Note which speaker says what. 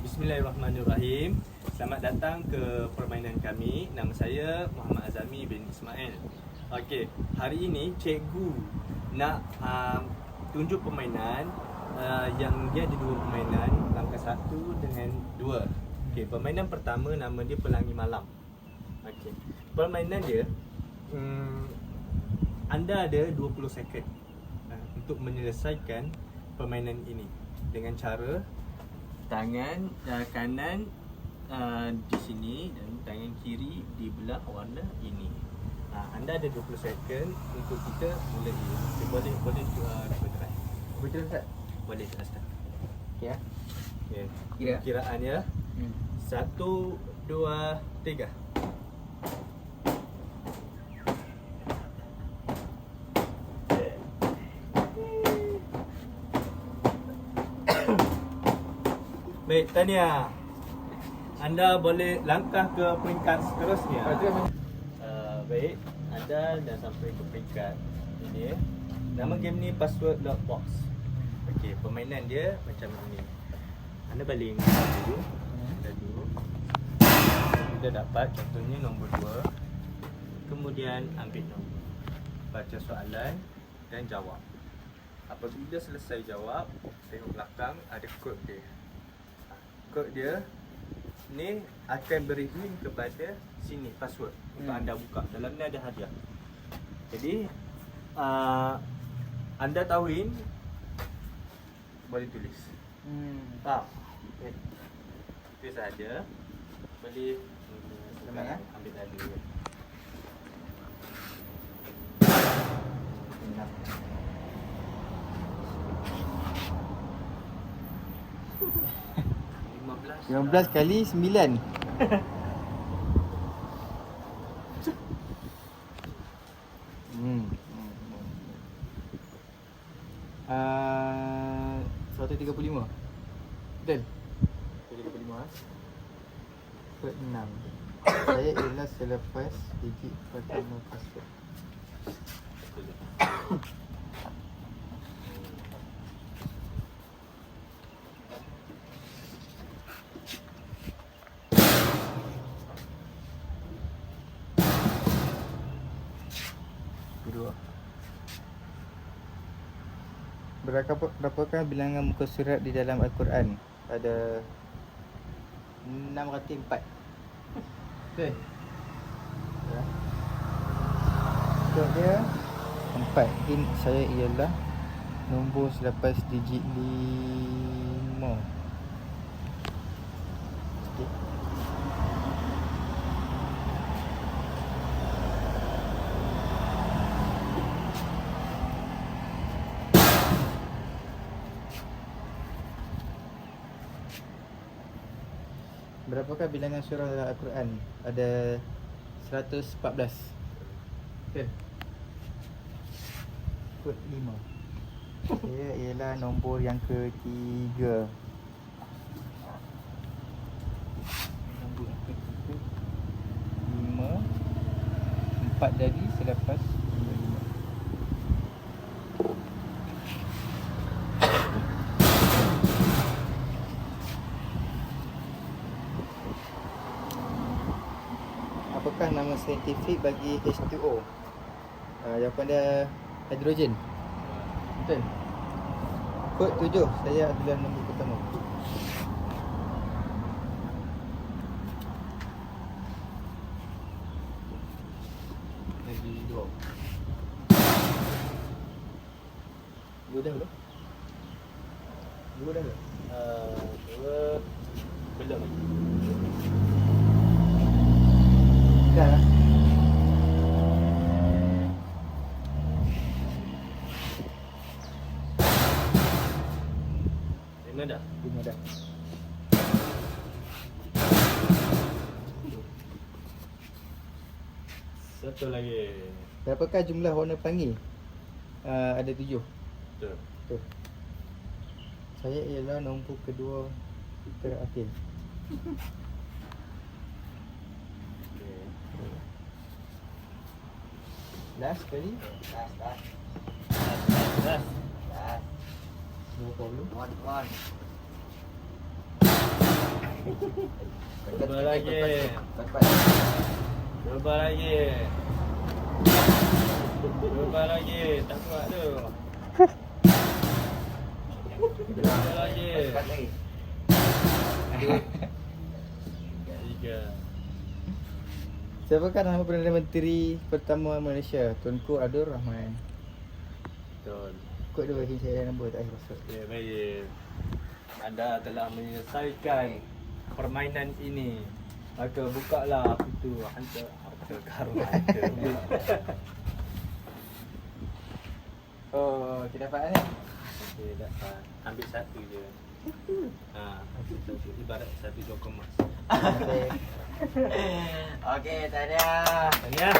Speaker 1: Bismillahirrahmanirrahim. Selamat datang ke permainan kami. Nama saya Muhammad Azami bin Ismail. Okey, hari ini cikgu nak tunjuk permainan yang dia ada dua permainan, langkah 1 dengan 2. Okey, permainan pertama nama dia Pelangi Malam. Okey. Permainan dia anda ada 20 second untuk menyelesaikan permainan ini dengan cara tangan kanan di sini dan tangan kiri di belah warna ini. Anda ada 20 second untuk kita mulai. Boleh cuba try.
Speaker 2: Betul tak?
Speaker 1: Boleh start.
Speaker 2: Ya.
Speaker 1: Okay.
Speaker 2: Kira.
Speaker 1: Kiraannya 1, 2, 3. Baik, tahniah. Anda boleh langkah ke peringkat seterusnya. Baik, anda dah sampai ke peringkat ini. Nama game ni Password Lock Box. Okey, permainan dia macam ini. Anda baling dulu. Anda dapat contohnya nombor 2. Kemudian ambil nombor. Baca soalan dan jawab. Apabila selesai jawab, tengok belakang ada kod dia. Kod dia ni akan beri link kepada sini password untuk anda buka. Dalam ni ada hadiah. Jadi anda tahuin boleh tulis. Itu saja. Boleh ambil tadi.
Speaker 2: Yang 15 kali 9. Uh, 135. Betul? 135. Kod 6. Saya ialah selepas digit pertama password. Berapakah bilangan muka surat di dalam Al-Quran? Ada 604. Betul? Ya. Kod dia 4. Hint saya ialah nombor selepas digit 5. Okay. Berapakah bilangan surah dalam Al-Quran? Ada 114. Betul? Kod 5. Dia ialah nombor yang ketiga. Nombor yang ketiga 5. 4 tadi selepas 5. Apakah nama saintifik bagi H2O? Jawapan dia hidrogen. Betul? Kod 7. Saya adalah nombor pertama. Lagi 2. 2 dah belum? 2 dah belum?
Speaker 1: 2 belum lagi.
Speaker 2: Dah lah.
Speaker 1: Lima dah?
Speaker 2: 5 dah.
Speaker 1: Satu lagi.
Speaker 2: Berapakah jumlah warna pelangi? Ada 7.
Speaker 1: Betul.
Speaker 2: Betul. Saya ialah nombor kedua terakhir. Last kali? Last. No problem. One.
Speaker 1: Cuba lagi.
Speaker 2: Cepat.
Speaker 1: Cuba lagi. Cuba lagi. Tak kuat tu. Cuba lagi.
Speaker 2: Cepat lagi.
Speaker 1: 3.
Speaker 2: Siapakah nama Perdana Menteri pertama Malaysia? Tunku Abdul Rahman.
Speaker 1: Betul.
Speaker 2: Kod dia bagi saya nombor tak masuk.
Speaker 1: Okay, baik. Anda telah menyelesaikan permainan ini. Maka bukalah pintu hantar karun hantar.
Speaker 2: Oh, kita dapat ni.
Speaker 1: Okey, dapat. Ambil satu je. Ambil satu. Ibarat satu jokong emas.
Speaker 2: Okey, tahniah.
Speaker 1: Tahniah.